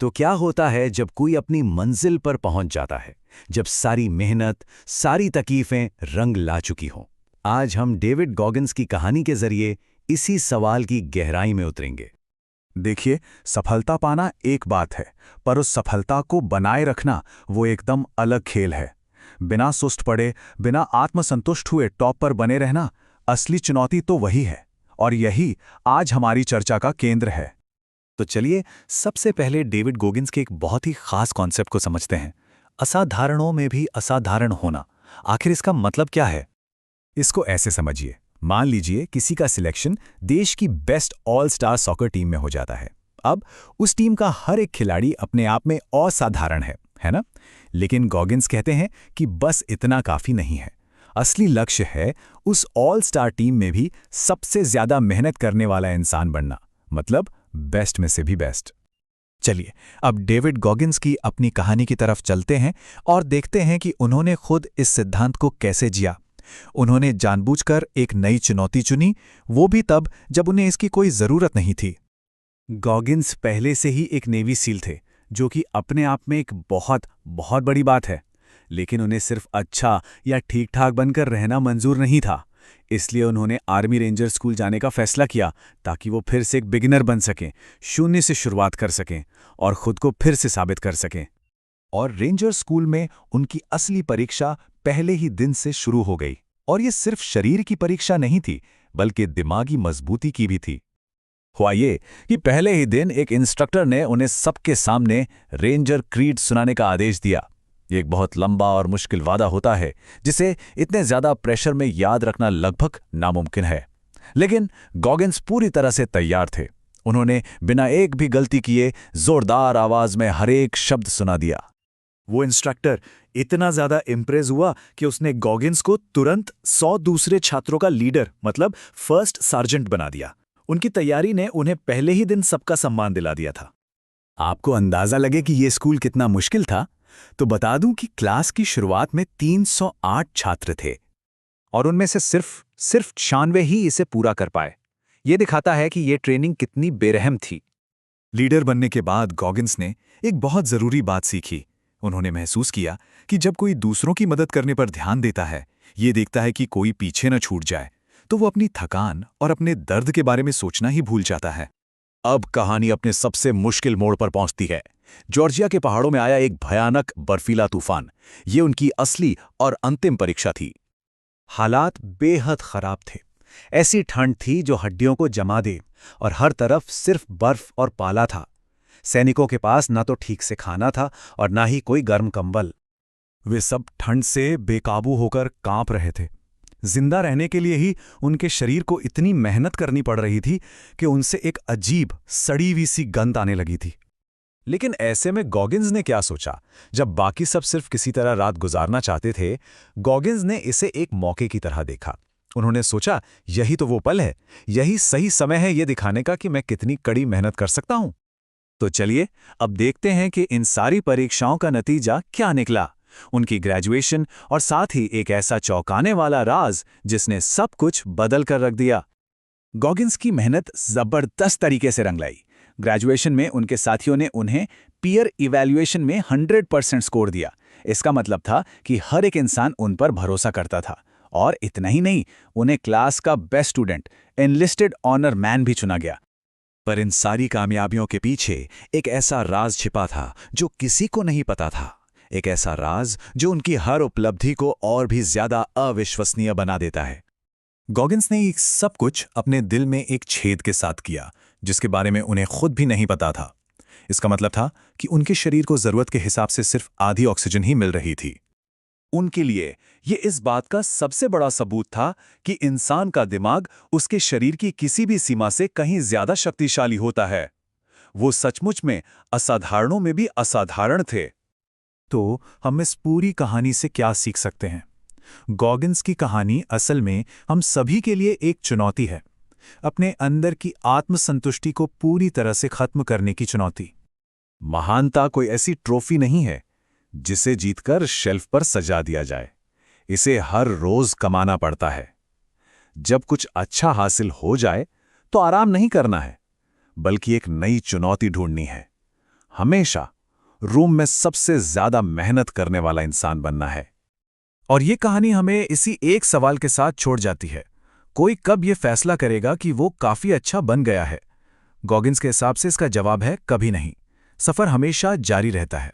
तो क्या होता है जब कोई अपनी मंजिल पर पहुंच जाता है, जब सारी मेहनत, सारी तकलीफें रंग ला चुकी हों? आज हम डेविड गॉगिन्स की कहानी के जरिए इसी सवाल की गहराई में उतरेंगे। देखिए, सफलता पाना एक बात है, पर उस सफलता को बनाए रखना वो एकदम अलग खेल है। बिना सुस्त पड़े, बिना आत्मसंतुष्ट हुए टॉप पर बने रहना, असली चुनौती तो वही है। और यही आज हमारी चर्चा का केंद्र है। तो चलिए, सबसे पहले डेविड गॉगिन्स के एक बहुत ही खास कॉन्सेप्ट को समझते हैं। असाधारणों में भी असाधारण होना। आखिर इसका मतलब क्या है? इसको ऐसे समझिए। मान लीजिए किसी का सिलेक्शन देश की best all star soccer team में हो जाता है। अब उस टीम का हर एक खिलाड़ी अपने आप में असाधारण है ना? लेकिन गॉगिन्स कहते हैं कि बस इतना काफी नहीं है। असली लक्ष्य है उस ऑल स्टार टीम में भी सबसे ज्यादा मेहनत करने वाला इंसान बनना, मतलब बेस्ट में से भी बेस्ट। चलिए, अब डेविड गॉगिन्स की अपनी कहानी की तरफ चलते हैं और देखते हैं कि उन्होंने खुद इस सिद्धांत को कैसे जिया। उन्होंने जानबूझकर एक नई चुनौती चुनी, वो भी तब जब उन्हें इसकी कोई जरूरत नहीं थी। गॉगिन्स पहले से ही एक नेवी सील थे, जो कि अपने आप में एक बहुत बहुत बड़ी बात है। लेकिन उन्हें सिर्फ अच्छा या ठीक ठाक बनकर रहना मंजूर नहीं था। इसलिए उन्होंने आर्मी रेंजर स्कूल जाने का फैसला किया, ताकि वो फिर से एक बिगिनर बन सकें, शून्य से शुरुआत कर सकें और खुद को फिर से साबित कर सकें। और रेंजर स्कूल में उनकी असली परीक्षा पहले ही दिन से शुरू हो गई। और ये सिर्फ शरीर की परीक्षा नहीं थी, बल्कि दिमागी मजबूती की भी थी। हुआ ये कि पहले ही दिन एक इंस्ट्रक्टर ने उन्हें सबके सामने रेंजर क्रीड सुनाने का आदेश दिया। ये एक बहुत लंबा और मुश्किल वादा होता है, जिसे इतने ज्यादा प्रेशर में याद रखना लगभग नामुमकिन है। लेकिन गॉगिन्स पूरी तरह से तैयार थे। उन्होंने बिना एक भी गलती किए जोरदार आवाज में हर एक शब्द सुना दिया। वो इंस्ट्रक्टर इतना ज्यादा इम्प्रेस हुआ कि उसने गॉगिन्स को तुरंत 100 दूसरे छात्रों का लीडर, मतलब फर्स्ट सार्जेंट बना दिया। उनकी तैयारी ने उन्हें पहले ही दिन सबका सम्मान दिला दिया था। आपको अंदाजा लगे कि यह स्कूल कितना मुश्किल था, तो बता दूं कि क्लास की शुरुआत में 308 छात्र थे और उनमें से सिर्फ 96 ही इसे पूरा कर पाए। ये दिखाता है कि ये ट्रेनिंग कितनी बेरहम थी। लीडर बनने के बाद गॉगिन्स ने एक बहुत जरूरी बात सीखी। उन्होंने महसूस किया कि जब कोई दूसरों की मदद करने पर ध्यान देता है, ये देखता है कि कोई पीछे न छूट जाए, तो वो अपनी थकान और अपने दर्द के बारे में सोचना ही भूल जाता है। अब कहानी अपने सबसे मुश्किल मोड़ पर पहुंचती है। जॉर्जिया के पहाड़ों में आया एक भयानक बर्फीला तूफान। ये उनकी असली और अंतिम परीक्षा थी। हालात बेहद खराब थे। ऐसी ठंड थी जो हड्डियों को जमा दे, और हर तरफ सिर्फ बर्फ और पाला था। सैनिकों के पास ना तो ठीक से खाना था और ना ही कोई गर्म कंबल। वे सब ठंड से बेकाबू होकर कांप रहे थे। जिंदा रहने के लिए ही उनके शरीर को इतनी मेहनत करनी पड़ रही थी कि उनसे एक अजीब सड़ी हुई सी गंध आने लगी थी। लेकिन ऐसे में गॉगिन्स ने क्या सोचा? जब बाकी सब सिर्फ किसी तरह रात गुजारना चाहते थे, गॉगिन्स ने इसे एक मौके की तरह देखा। उन्होंने सोचा, यही तो वो पल है, यही सही समय है ये दिखाने का कि मैं कितनी कड़ी मेहनत कर सकता हूं। तो चलिए, अब देखते हैं कि इन सारी परीक्षाओं का नतीजा क्या निकला। उनकी ग्रेजुएशन, और साथ ही एक ऐसा चौंकाने वाला राज जिसने सब कुछ बदल कर रख दिया। गॉगिन्स की मेहनत जबरदस्त तरीके से रंग लाई। ग्रेजुएशन में उनके साथियों ने उन्हें पीयर इवैल्यूएशन में 100% स्कोर दिया। इसका मतलब था कि हर एक इंसान उन पर भरोसा करता था। और इतना ही नहीं, उन्हें क्लास का best student, enlisted honour man भी चुना गया। पर इन सारी कामयाबियों के पीछे एक ऐसा राज छिपा था जो किसी को नहीं पता था। एक ऐसा राज जो उनकी हर उपलब्धि को और भी ज्यादा अविश्वसनीय बना देता है। गॉगिन्स ने एक सब कुछ अपने दिल में एक छेद के साथ किया, जिसके बारे में उन्हें खुद भी नहीं पता था। इसका मतलब था कि उनके शरीर को जरूरत के हिसाब से सिर्फ आधी ऑक्सीजन ही मिल रही थी। उनके लिए ये इस बात का सबसे बड़ा सबूत था कि इंसान का दिमाग उसके शरीर की किसी भी सीमा से कहीं ज्यादा शक्तिशाली होता है। वो सचमुच में असाधारणों में भी असाधारण थे। तो हम इस पूरी कहानी से क्या सीख सकते हैं? गॉगिन्स की कहानी असल में हम सभी के लिए एक चुनौती है। अपने अंदर की आत्मसंतुष्टि को पूरी तरह से खत्म करने की चुनौती। महानता कोई ऐसी ट्रॉफी नहीं है जिसे जीतकर शेल्फ पर सजा दिया जाए। इसे हर रोज कमाना पड़ता है। जब कुछ अच्छा हासिल हो जाए तो आराम नहीं करना है, बल्कि एक नई चुनौती ढूंढनी है। हमेशा रूम में सबसे ज्यादा मेहनत करने वाला इंसान बनना है। और ये कहानी हमें इसी एक सवाल के साथ छोड़ जाती है, कोई कब ये फैसला करेगा कि वो काफी अच्छा बन गया है? गॉगिन्स के हिसाब से इसका जवाब है कभी नहीं। सफर हमेशा जारी रहता है।